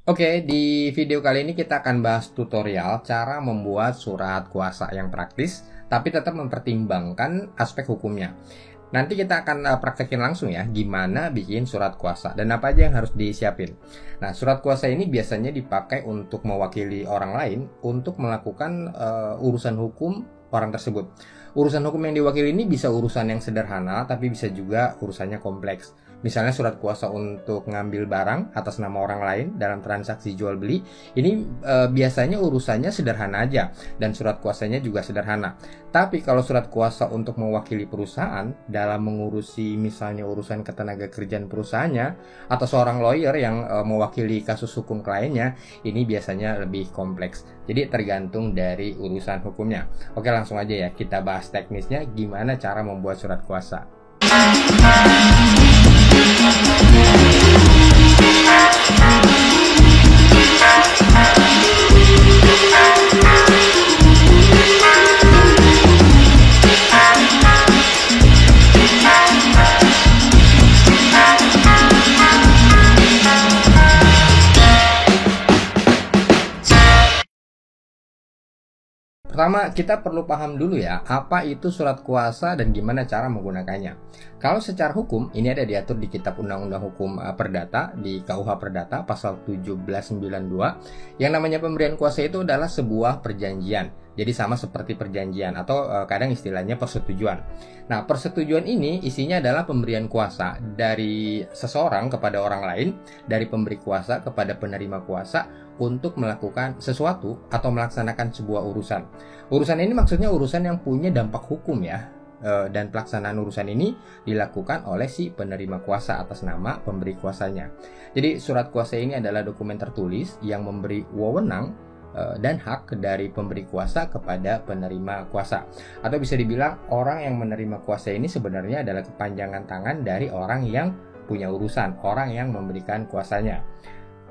Oke, di video kali ini kita akan bahas tutorial cara membuat surat kuasa yang praktis, tapi tetap mempertimbangkan aspek hukumnya. Nanti kita akan praktekin langsung ya, gimana bikin surat kuasa dan apa aja yang harus disiapin. Nah, surat kuasa ini biasanya dipakai untuk mewakili orang lain untuk melakukan urusan hukum orang tersebut. Urusan hukum yang diwakili ini bisa urusan yang sederhana, tapi bisa juga urusannya kompleks. Misalnya surat kuasa untuk ngambil barang atas nama orang lain dalam transaksi jual beli, ini biasanya urusannya sederhana aja dan surat kuasanya juga sederhana. Tapi kalau surat kuasa untuk mewakili perusahaan dalam mengurusi misalnya urusan ketenaga kerjaan perusahaannya atau seorang lawyer yang mewakili kasus hukum kliennya, ini biasanya lebih kompleks. Jadi tergantung dari urusan hukumnya. Oke, langsung aja ya kita bahas teknisnya gimana cara membuat surat kuasa. Pertama, kita perlu paham dulu ya, apa itu surat kuasa dan gimana cara menggunakannya. Kalau secara hukum, ini ada diatur di Kitab Undang-Undang Hukum Perdata, di KUH Perdata, pasal 1792, yang namanya pemberian kuasa itu adalah sebuah perjanjian. Jadi sama seperti perjanjian atau kadang istilahnya persetujuan. Nah, persetujuan ini isinya adalah pemberian kuasa dari seseorang kepada orang lain, dari pemberi kuasa kepada penerima kuasa, untuk melakukan sesuatu atau melaksanakan sebuah urusan. Urusan ini maksudnya urusan yang punya dampak hukum ya, dan pelaksanaan urusan ini dilakukan oleh si penerima kuasa atas nama pemberi kuasanya. Jadi surat kuasa ini adalah dokumen tertulis yang memberi wewenang dan hak dari pemberi kuasa kepada penerima kuasa. Atau bisa dibilang orang yang menerima kuasa ini sebenarnya adalah kepanjangan tangan dari orang yang punya urusan, orang yang memberikan kuasanya.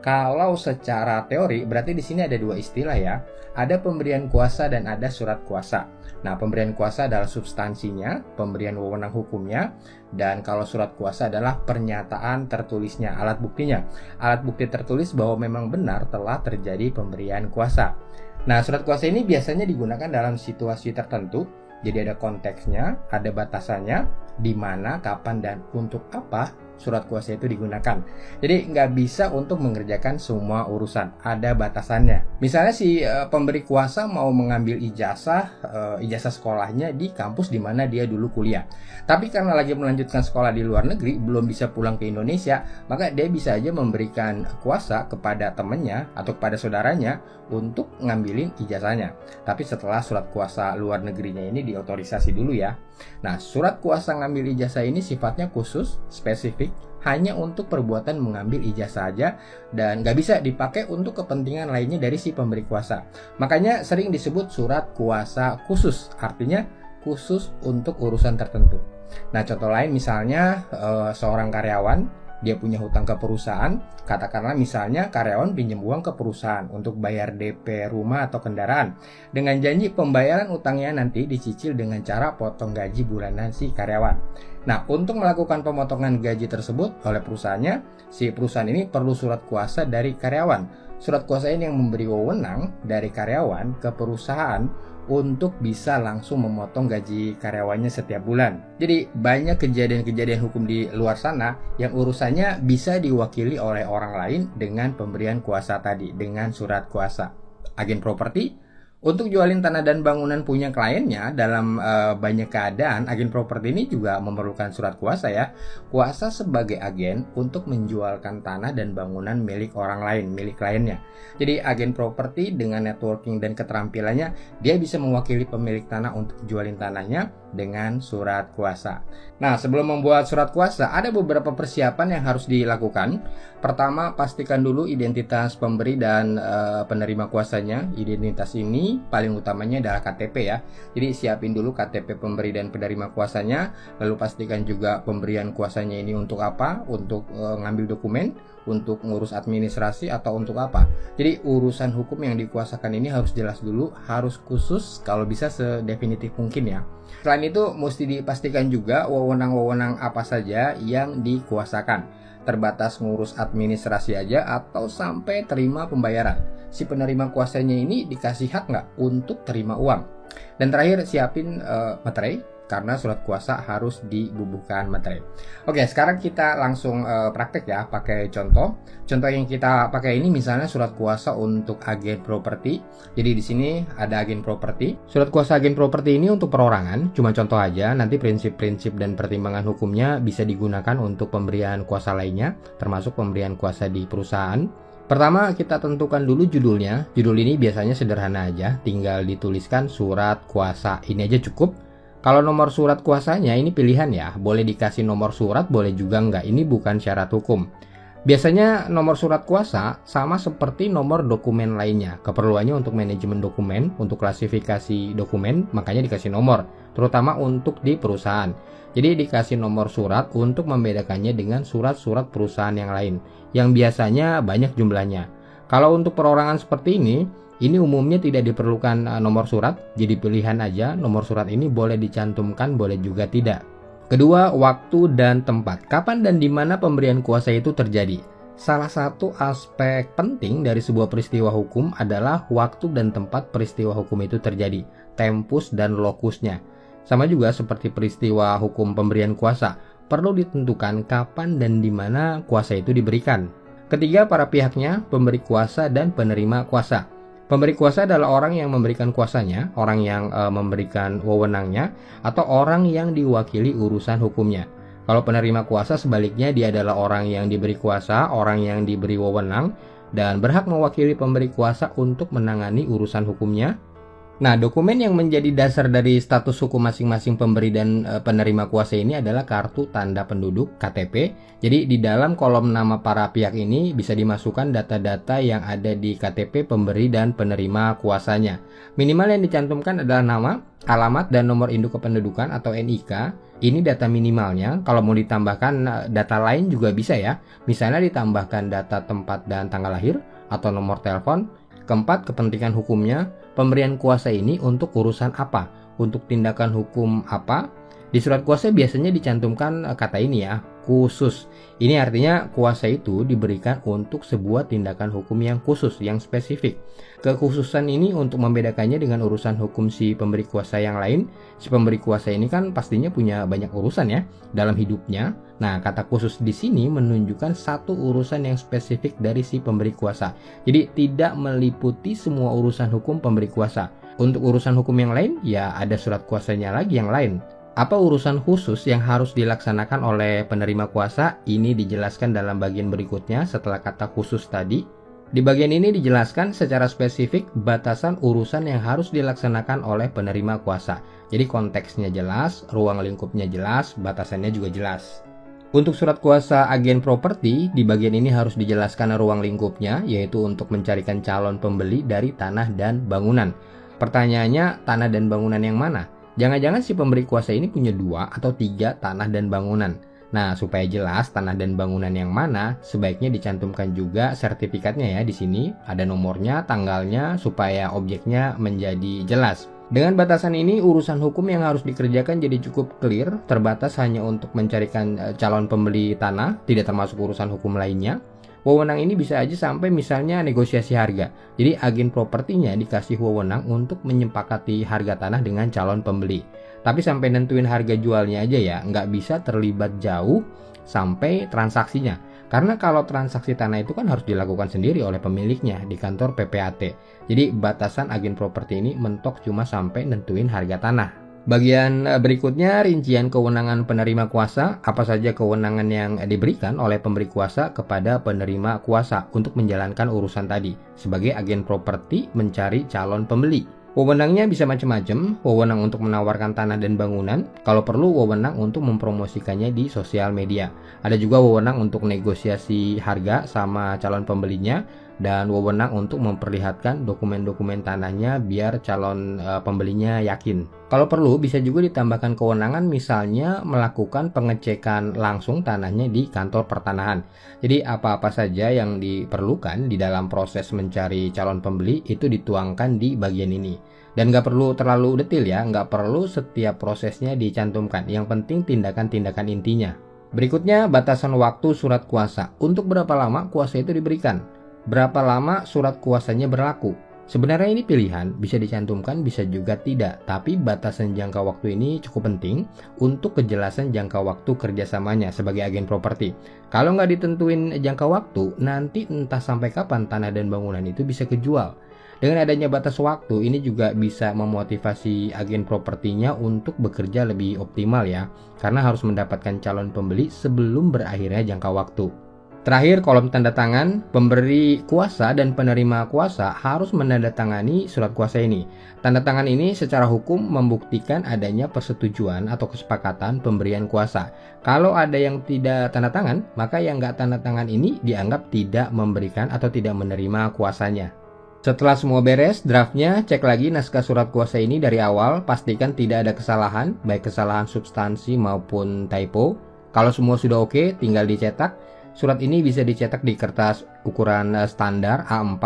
Kalau secara teori, berarti di sini ada dua istilah ya. Ada pemberian kuasa dan ada surat kuasa. Nah, pemberian kuasa adalah substansinya, pemberian wewenang hukumnya, dan kalau surat kuasa adalah pernyataan tertulisnya, alat buktinya. Alat bukti tertulis bahwa memang benar telah terjadi pemberian kuasa. Nah, surat kuasa ini biasanya digunakan dalam situasi tertentu. Jadi ada konteksnya, ada batasannya, di mana, kapan, dan untuk apa surat kuasa itu digunakan. Jadi nggak bisa untuk mengerjakan semua urusan, ada batasannya. Misalnya si pemberi kuasa mau mengambil ijazah sekolahnya di kampus di mana dia dulu kuliah. Tapi karena lagi melanjutkan sekolah di luar negeri, belum bisa pulang ke Indonesia, maka dia bisa aja memberikan kuasa kepada temannya atau kepada saudaranya untuk ngambilin ijazahnya. Tapi setelah surat kuasa luar negerinya ini diotorisasi dulu ya. Nah, surat kuasa ngambil ijazah ini sifatnya khusus, spesifik, hanya untuk perbuatan mengambil ijazah saja dan nggak bisa dipakai untuk kepentingan lainnya dari si pemberi kuasa. Makanya sering disebut surat kuasa khusus, artinya khusus untuk urusan tertentu. Nah, contoh lain misalnya seorang karyawan, dia punya hutang ke perusahaan, katakanlah misalnya karyawan pinjam uang ke perusahaan untuk bayar DP rumah atau kendaraan. Dengan janji pembayaran utangnya nanti dicicil dengan cara potong gaji bulanan si karyawan. Nah, untuk melakukan pemotongan gaji tersebut oleh perusahaannya, si perusahaan ini perlu surat kuasa dari karyawan. Surat kuasa ini yang memberi wewenang dari karyawan ke perusahaan untuk bisa langsung memotong gaji karyawannya setiap bulan. Jadi banyak kejadian-kejadian hukum di luar sana yang urusannya bisa diwakili oleh orang lain dengan pemberian kuasa tadi, dengan surat kuasa. Agen properti untuk jualin tanah dan bangunan punya kliennya dalam banyak keadaan, agen properti ini juga memerlukan surat kuasa ya. Kuasa sebagai agen untuk menjualkan tanah dan bangunan milik orang lain, milik kliennya. Jadi agen properti dengan networking dan keterampilannya, dia bisa mewakili pemilik tanah untuk jualin tanahnya dengan surat kuasa. Nah, sebelum membuat surat kuasa, ada beberapa persiapan yang harus dilakukan. Pertama, pastikan dulu identitas pemberi dan penerima kuasanya. Identitas ini paling utamanya adalah KTP ya. Jadi siapin dulu KTP pemberi dan penerima kuasanya. Lalu pastikan juga pemberian kuasanya ini untuk apa? Untuk ngambil dokumen, untuk ngurus administrasi, atau untuk apa. Jadi urusan hukum yang dikuasakan ini harus jelas dulu, harus khusus, kalau bisa sedefinitif mungkin ya. Selain itu mesti dipastikan juga wewenang-wewenang apa saja yang dikuasakan. terbatas ngurus administrasi aja, atau sampai terima pembayaran. Si penerima kuasanya ini dikasih hak nggak untuk terima uang? Dan terakhir, siapin materai, karena surat kuasa harus dibubuhkan materai. Oke, sekarang kita langsung praktek ya, pakai contoh. Contoh yang kita pakai ini misalnya surat kuasa untuk agen properti. Jadi di sini ada agen properti. Surat kuasa agen properti ini untuk perorangan, cuma contoh aja. Nanti prinsip-prinsip dan pertimbangan hukumnya bisa digunakan untuk pemberian kuasa lainnya, termasuk pemberian kuasa di perusahaan. Pertama, kita tentukan dulu judulnya. Judul ini biasanya sederhana aja, tinggal dituliskan surat kuasa. Ini aja cukup. Kalau nomor surat kuasanya ini pilihan ya, boleh dikasih nomor surat, boleh juga enggak. Ini bukan syarat hukum. Biasanya nomor surat kuasa sama seperti nomor dokumen lainnya. Keperluannya untuk manajemen dokumen, untuk klasifikasi dokumen, makanya dikasih nomor, terutama untuk di perusahaan. Jadi dikasih nomor surat untuk membedakannya dengan surat-surat perusahaan yang lain, yang biasanya banyak jumlahnya. Kalau untuk perorangan seperti ini umumnya tidak diperlukan nomor surat, jadi pilihan aja. Nomor surat ini boleh dicantumkan, boleh juga tidak. Kedua, waktu dan tempat. Kapan dan di mana pemberian kuasa itu terjadi? Salah satu aspek penting dari sebuah peristiwa hukum adalah waktu dan tempat peristiwa hukum itu terjadi, tempus dan lokusnya. Sama juga seperti peristiwa hukum pemberian kuasa, perlu ditentukan kapan dan di mana kuasa itu diberikan. Ketiga, para pihaknya, pemberi kuasa dan penerima kuasa. Pemberi kuasa adalah orang yang memberikan kuasanya, orang yang memberikan wewenangnya, atau orang yang diwakili urusan hukumnya. Kalau penerima kuasa sebaliknya, dia adalah orang yang diberi kuasa, orang yang diberi wewenang, dan berhak mewakili pemberi kuasa untuk menangani urusan hukumnya. Nah, dokumen yang menjadi dasar dari status hukum masing-masing pemberi dan penerima kuasa ini adalah kartu tanda penduduk (KTP). Jadi di dalam kolom nama para pihak ini bisa dimasukkan data-data yang ada di KTP pemberi dan penerima kuasanya. Minimal yang dicantumkan adalah nama, alamat, dan nomor induk kependudukan atau NIK. Ini data minimalnya. Kalau mau ditambahkan data lain juga bisa ya. Misalnya ditambahkan data tempat dan tanggal lahir atau nomor telepon. Keempat, kepentingan hukumnya. Pemberian kuasa ini untuk urusan apa? Untuk tindakan hukum apa? Di surat kuasa biasanya dicantumkan kata ini ya, khusus. Ini artinya kuasa itu diberikan untuk sebuah tindakan hukum yang khusus, yang spesifik. Kekhususan ini untuk membedakannya dengan urusan hukum si pemberi kuasa yang lain. Si pemberi kuasa ini kan pastinya punya banyak urusan ya dalam hidupnya. Nah, kata khusus di sini menunjukkan satu urusan yang spesifik dari si pemberi kuasa. Jadi tidak meliputi semua urusan hukum pemberi kuasa. Untuk urusan hukum yang lain, ya ada surat kuasanya lagi yang lain. Apa urusan khusus yang harus dilaksanakan oleh penerima kuasa? Ini dijelaskan dalam bagian berikutnya setelah kata khusus tadi. Di bagian ini dijelaskan secara spesifik batasan urusan yang harus dilaksanakan oleh penerima kuasa. Jadi konteksnya jelas, ruang lingkupnya jelas, batasannya juga jelas. Untuk surat kuasa agen properti, di bagian ini harus dijelaskan ruang lingkupnya, yaitu untuk mencarikan calon pembeli dari tanah dan bangunan. Pertanyaannya, tanah dan bangunan yang mana? Jangan-jangan si pemberi kuasa ini punya 2 atau 3 tanah dan bangunan. Nah, supaya jelas tanah dan bangunan yang mana, sebaiknya dicantumkan juga sertifikatnya ya di sini. Ada nomornya, tanggalnya, supaya objeknya menjadi jelas. Dengan batasan ini, urusan hukum yang harus dikerjakan jadi cukup clear, terbatas hanya untuk mencarikan calon pembeli tanah, tidak termasuk urusan hukum lainnya. Wewenang ini bisa aja sampai misalnya negosiasi harga. Jadi agen propertinya dikasih wewenang untuk menyepakati harga tanah dengan calon pembeli. Tapi sampai nentuin harga jualnya aja ya, nggak bisa terlibat jauh sampai transaksinya. Karena kalau transaksi tanah itu kan harus dilakukan sendiri oleh pemiliknya di kantor PPAT. Jadi batasan agen properti ini mentok cuma sampai nentuin harga tanah. Bagian berikutnya rincian kewenangan penerima kuasa, apa saja kewenangan yang diberikan oleh pemberi kuasa kepada penerima kuasa untuk menjalankan urusan tadi. Sebagai agen properti mencari calon pembeli. Wewenangnya bisa macam-macam, wewenang untuk menawarkan tanah dan bangunan, kalau perlu wewenang untuk mempromosikannya di sosial media. Ada juga wewenang untuk negosiasi harga sama calon pembelinya, dan wewenang untuk memperlihatkan dokumen-dokumen tanahnya biar calon pembelinya yakin. Kalau perlu bisa juga ditambahkan kewenangan misalnya melakukan pengecekan langsung tanahnya di kantor pertanahan. Jadi apa-apa saja yang diperlukan di dalam proses mencari calon pembeli itu dituangkan di bagian ini. Dan nggak perlu terlalu detail ya, nggak perlu setiap prosesnya dicantumkan. Yang penting tindakan-tindakan intinya. Berikutnya, batasan waktu surat kuasa. Untuk berapa lama kuasa itu diberikan? Berapa lama surat kuasanya berlaku? Sebenarnya ini pilihan, bisa dicantumkan, bisa juga tidak. Tapi batasan jangka waktu ini cukup penting untuk kejelasan jangka waktu kerjasamanya sebagai agen properti. Kalau nggak ditentuin jangka waktu, nanti entah sampai kapan tanah dan bangunan itu bisa kejual. Dengan adanya batas waktu, ini juga bisa memotivasi agen propertinya untuk bekerja lebih optimal ya, karena harus mendapatkan calon pembeli sebelum berakhirnya jangka waktu. Terakhir, kolom tanda tangan. Pemberi kuasa dan penerima kuasa harus menandatangani surat kuasa ini. Tanda tangan ini secara hukum membuktikan adanya persetujuan atau kesepakatan pemberian kuasa. Kalau ada yang tidak tanda tangan, maka yang nggak tanda tangan ini dianggap tidak memberikan atau tidak menerima kuasanya. Setelah semua beres, draftnya, cek lagi naskah surat kuasa ini dari awal, pastikan tidak ada kesalahan, baik kesalahan substansi maupun typo. Kalau semua sudah oke, tinggal dicetak. Surat ini bisa dicetak di kertas ukuran standar A4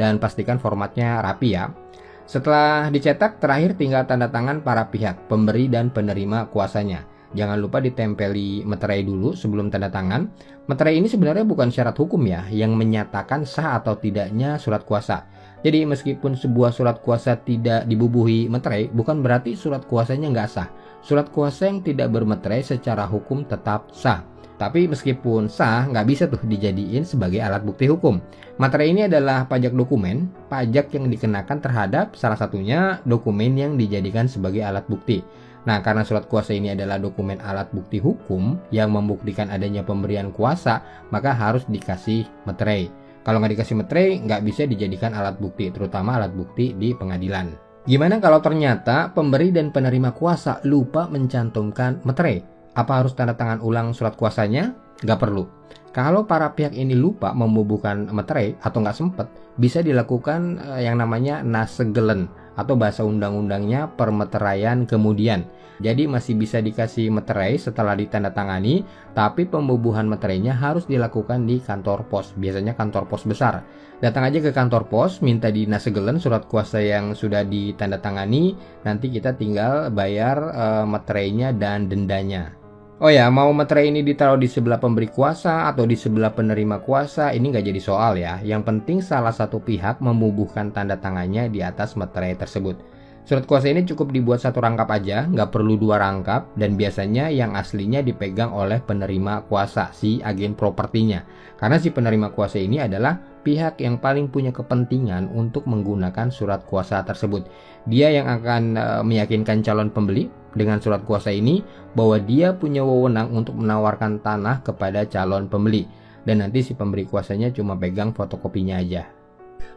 dan pastikan formatnya rapi ya. Setelah dicetak, terakhir tinggal tanda tangan para pihak, pemberi dan penerima kuasanya. Jangan lupa ditempeli meterai dulu sebelum tanda tangan. Meterai ini sebenarnya bukan syarat hukum ya, yang menyatakan sah atau tidaknya surat kuasa. Jadi meskipun sebuah surat kuasa tidak dibubuhi meterai, bukan berarti surat kuasanya nggak sah. Surat kuasa yang tidak bermeterai secara hukum tetap sah. Tapi meskipun sah, nggak bisa tuh dijadiin sebagai alat bukti hukum. Materai ini adalah pajak dokumen, pajak yang dikenakan terhadap salah satunya dokumen yang dijadikan sebagai alat bukti. Nah, karena surat kuasa ini adalah dokumen alat bukti hukum yang membuktikan adanya pemberian kuasa, maka harus dikasih materai. Kalau nggak dikasih materai, nggak bisa dijadikan alat bukti, terutama alat bukti di pengadilan. Gimana kalau ternyata pemberi dan penerima kuasa lupa mencantumkan materai? Apa harus tanda tangan ulang surat kuasanya? Nggak perlu. Kalau para pihak ini lupa membubuhkan materai atau nggak sempat, bisa dilakukan yang namanya nasegelen atau bahasa undang-undangnya permeteraian kemudian. Jadi masih bisa dikasih materai setelah ditandatangani, tapi pembubuhan materainya harus dilakukan di kantor pos, biasanya kantor pos besar. Datang aja ke kantor pos, minta dinasegelen surat kuasa yang sudah ditandatangani, nanti kita tinggal bayar materainya dan dendanya. Oh ya, mau materai ini ditaruh di sebelah pemberi kuasa atau di sebelah penerima kuasa, ini nggak jadi soal ya. Yang penting salah satu pihak membubuhkan tanda tangannya di atas materai tersebut. Surat kuasa ini cukup dibuat satu rangkap aja, nggak perlu dua rangkap, dan biasanya yang aslinya dipegang oleh penerima kuasa, si agen propertinya. Karena si penerima kuasa ini adalah pihak yang paling punya kepentingan untuk menggunakan surat kuasa tersebut. Dia yang akan meyakinkan calon pembeli dengan surat kuasa ini bahwa dia punya wewenang untuk menawarkan tanah kepada calon pembeli, dan nanti si pemberi kuasanya cuma pegang fotokopinya aja.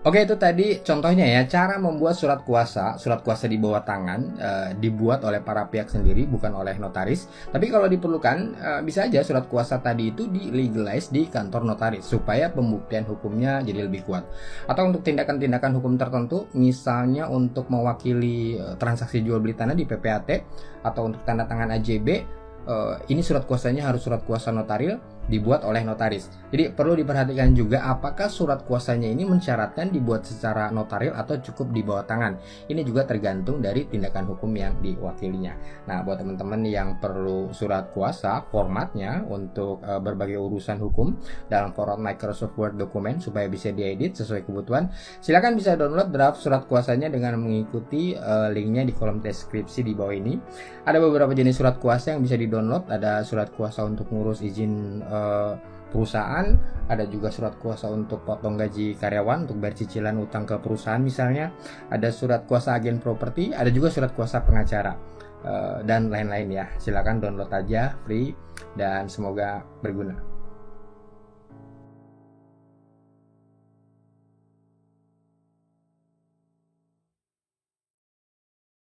Oke, itu tadi contohnya ya, cara membuat surat kuasa di bawah tangan, dibuat oleh para pihak sendiri, bukan oleh notaris. Tapi kalau diperlukan, bisa aja surat kuasa tadi itu di-legalize di kantor notaris, supaya pembuktian hukumnya jadi lebih kuat. Atau untuk tindakan-tindakan hukum tertentu, misalnya untuk mewakili transaksi jual beli tanah di PPAT, atau untuk tanda tangan AJB, ini surat kuasanya harus surat kuasa notaril, dibuat oleh notaris. Jadi perlu diperhatikan juga apakah surat kuasanya ini mensyaratkan dibuat secara notaril atau cukup di bawah tangan. Ini juga tergantung dari tindakan hukum yang diwakilinya. Nah, buat teman-teman yang perlu surat kuasa, formatnya untuk berbagai urusan hukum dalam format Microsoft Word dokumen supaya bisa diedit sesuai kebutuhan, silakan bisa download draft surat kuasanya dengan mengikuti linknya di kolom deskripsi di bawah ini. Ada beberapa jenis surat kuasa yang bisa di-download. Ada surat kuasa untuk ngurus izin perusahaan, ada juga surat kuasa untuk potong gaji karyawan, untuk bayar cicilan utang ke perusahaan misalnya, ada surat kuasa agen properti, ada juga surat kuasa pengacara, dan lain-lain ya. Silakan download aja, free, dan semoga berguna.